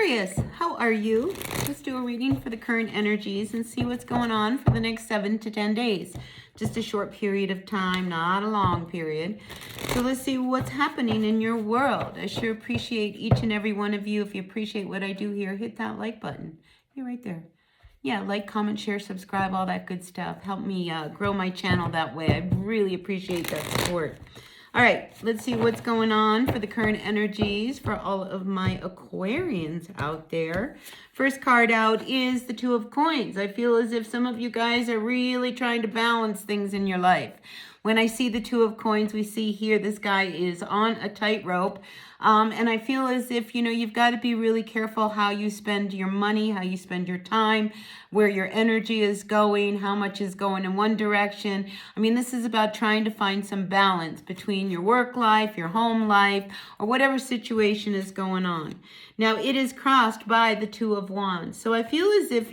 Aquarius, how are you? Let's do a reading for the current energies and see what's going on for the next 7 to 10 days. Just a short period of time, not a long period. So let's see what's happening in your world. I sure appreciate each and every one of you. If you appreciate what I do here, hit that like button. You're right there. Yeah, like, comment, share, subscribe, all that good stuff. Help me grow my channel that way. I really appreciate that support. All right, let's see what's going on for the current energies for all of my Aquarians out there. First card out is the Two of Coins. I feel as if some of you guys are really trying to balance things in your life. When I see the Two of Coins, we see here this guy is on a tightrope. And I feel as if, you've got to be really careful how you spend your money, how you spend your time, where your energy is going, how much is going in one direction. I mean, this is about trying to find some balance between your work life, your home life, or whatever situation is going on. Now, it is crossed by the Two of Wands. So I feel as if,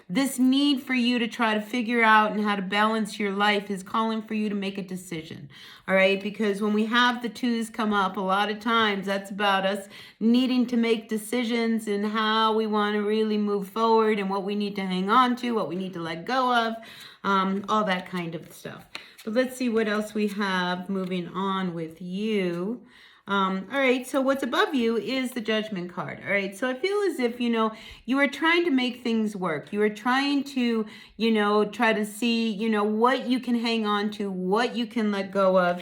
this need for you to try to figure out and how to balance your life is calling for you to make a decision, all right? Because when we have the twos come up, a lot of times that's about us needing to make decisions and how we want to really move forward and what we need to hang on to, what we need to let go of, all that kind of stuff. But let's see what else we have moving on with you. All right, so what's above you is the Judgment card. All right, so I feel as if, you are trying to make things work. You are trying to, try to see, what you can hang on to, what you can let go of.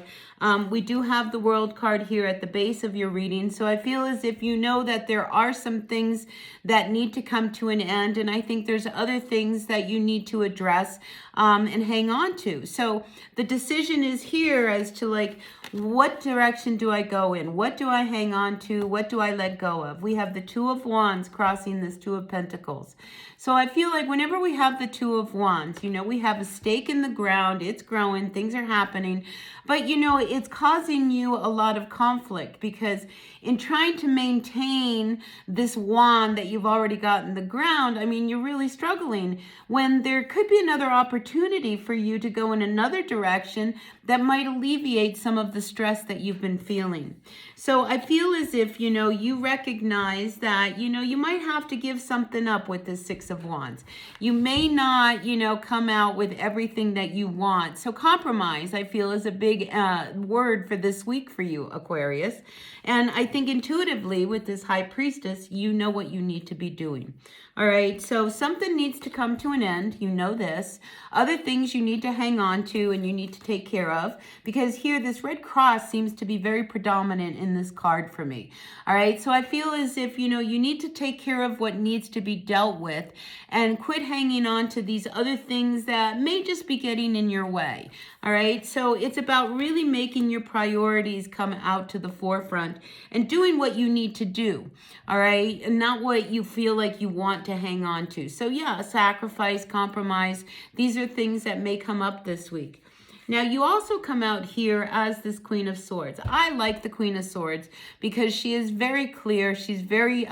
We do have the World card here at the base of your reading. So I feel as if you know that there are some things that need to come to an end. And I think there's other things that you need to address and hang on to. So the decision is here as to what direction do I go in? What do I hang on to? What do I let go of? We have the Two of Wands crossing this Two of Pentacles. So I feel like whenever we have the Two of Wands, we have a stake in the ground, it's growing, things are happening, but it's causing you a lot of conflict because in trying to maintain this wand that you've already got in the ground, I mean, you're really struggling when there could be another opportunity for you to go in another direction that might alleviate some of the stress that you've been feeling. So I feel as if, you recognize that, you might have to give something up with this Six of Wands. You may not, come out with everything that you want. So compromise, I feel, is a big word for this week for you, Aquarius. And I think intuitively with this High Priestess, you know what you need to be doing. All right, so something needs to come to an end. You know this. Other things you need to hang on to and you need to take care of because here this red cross seems to be very predominant in this card for me. All right, so I feel as if, you need to take care of what needs to be dealt with and quit hanging on to these other things that may just be getting in your way. All right, so it's about really making your priorities come out to the forefront and doing what you need to do. All right, and not what you feel like you want to hang on to. So yeah, sacrifice, compromise. These are things that may come up this week. Now, you also come out here as this Queen of Swords. I like the Queen of Swords because she is very clear. She's very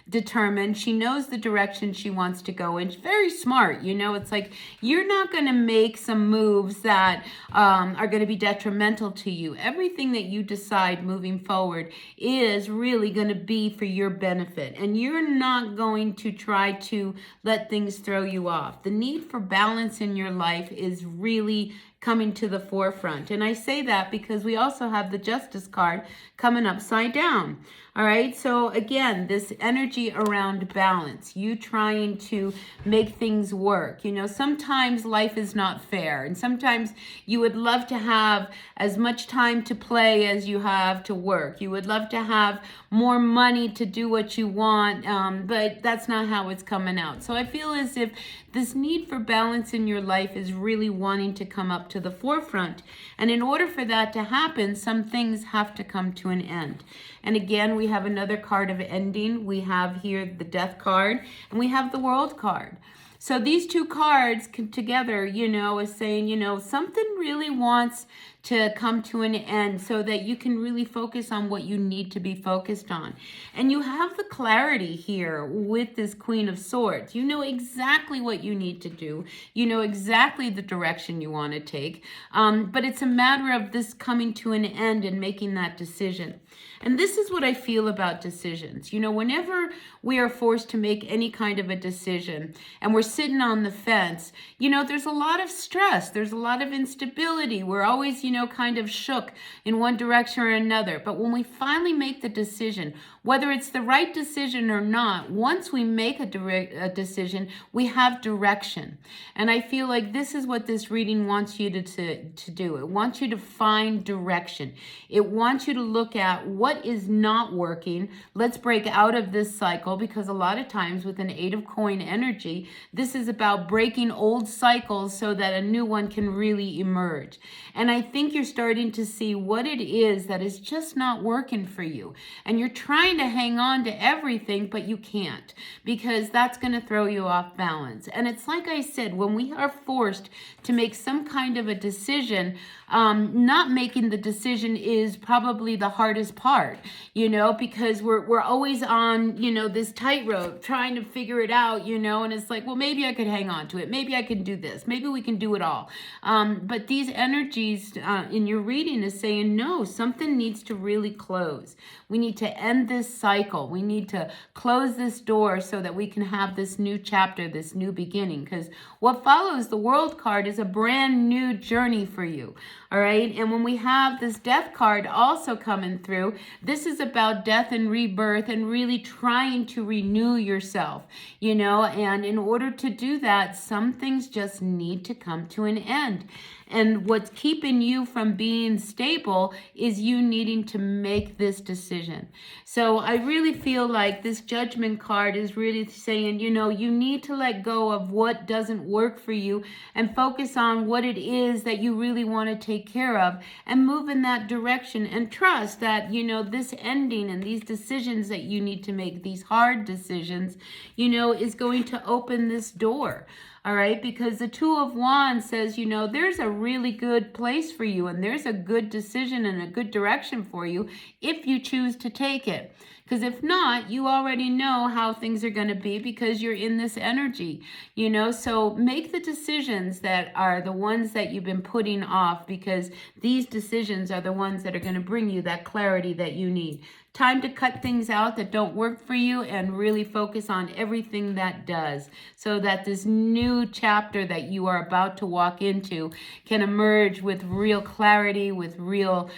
determined. She knows the direction she wants to go in. She's very smart. It's like you're not going to make some moves that are going to be detrimental to you. Everything that you decide moving forward is really going to be for your benefit. And you're not going to try to let things throw you off. The need for balance in your life is really coming to the forefront. And I say that because we also have the Justice card coming upside down. All right, so again, this energy around balance, you trying to make things work. Sometimes life is not fair, and sometimes you would love to have as much time to play as you have to work. You would love to have more money to do what you want, but that's not how it's coming out. So I feel as if this need for balance in your life is really wanting to come up to the forefront. And in order for that to happen, some things have to come to an end. And again, we have another card of ending. We have here the Death card, and we have the World card. So these two cards together, is saying, something really wants to come to an end so that you can really focus on what you need to be focused on. And you have the clarity here with this Queen of Swords. You know exactly what you need to do. You know exactly the direction you want to take. But it's a matter of this coming to an end and making that decision. And this is what I feel about decisions. You know, whenever we are forced to make any kind of a decision and we're sitting on the fence, you know, there's a lot of stress. There's a lot of instability. We're always, you know, kind of shook in one direction or another. But when we finally make the decision, whether it's the right decision or not, once we make a decision, we have direction. And I feel like this is what this reading wants you to do. It wants you to find direction. It wants you to look at what is not working. Let's break out of this cycle, because a lot of times with an 8 of coin energy, this is about breaking old cycles so that a new one can really emerge. And I think you're starting to see what it is that is just not working for you. And you're trying to hang on to everything, but you can't, because that's going to throw you off balance. And it's like I said, when we are forced to make some kind of a decision, not making the decision is probably the hardest part, you know, because we're always on, you know, this tightrope trying to figure it out, you know, and it's like, well, maybe I could hang on to it. Maybe I can do this. Maybe we can do it all. But these energies in your reading is saying, no, something needs to really close. We need to end this cycle. We need to close this door so that we can have this new chapter, this new beginning, because what follows the World card is a brand new journey for you. All right. And when we have this Death card also coming through, this is about death and rebirth and really trying to renew yourself, you know, and in order to do that, some things just need to come to an end. And what's keeping you from being stable is you needing to make this decision. So I really feel like this Judgment card is really saying, you know, you need to let go of what doesn't work for you and focus on what it is that you really want to take care of and move in that direction, and trust that, you know, this ending and these decisions that you need to make, these hard decisions, you know, is going to open this door. All right, because the Two of Wands says, you know, there's a really good place for you and there's a good decision and a good direction for you if you choose to take it. Because if not, you already know how things are going to be because you're in this energy, you know. So make the decisions that are the ones that you've been putting off, because these decisions are the ones that are going to bring you that clarity that you need. Time to cut things out that don't work for you and really focus on everything that does, so that this new chapter that you are about to walk into can emerge with real clarity, with real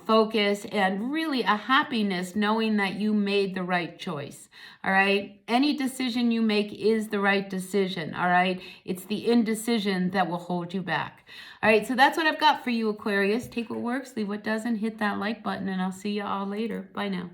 focus, and really a happiness knowing that you made the right choice. All right. Any decision you make is the right decision. All right. It's the indecision that will hold you back. All right. So that's what I've got for you, Aquarius. Take what works, leave what doesn't, hit that like button, and I'll see you all later. Bye now.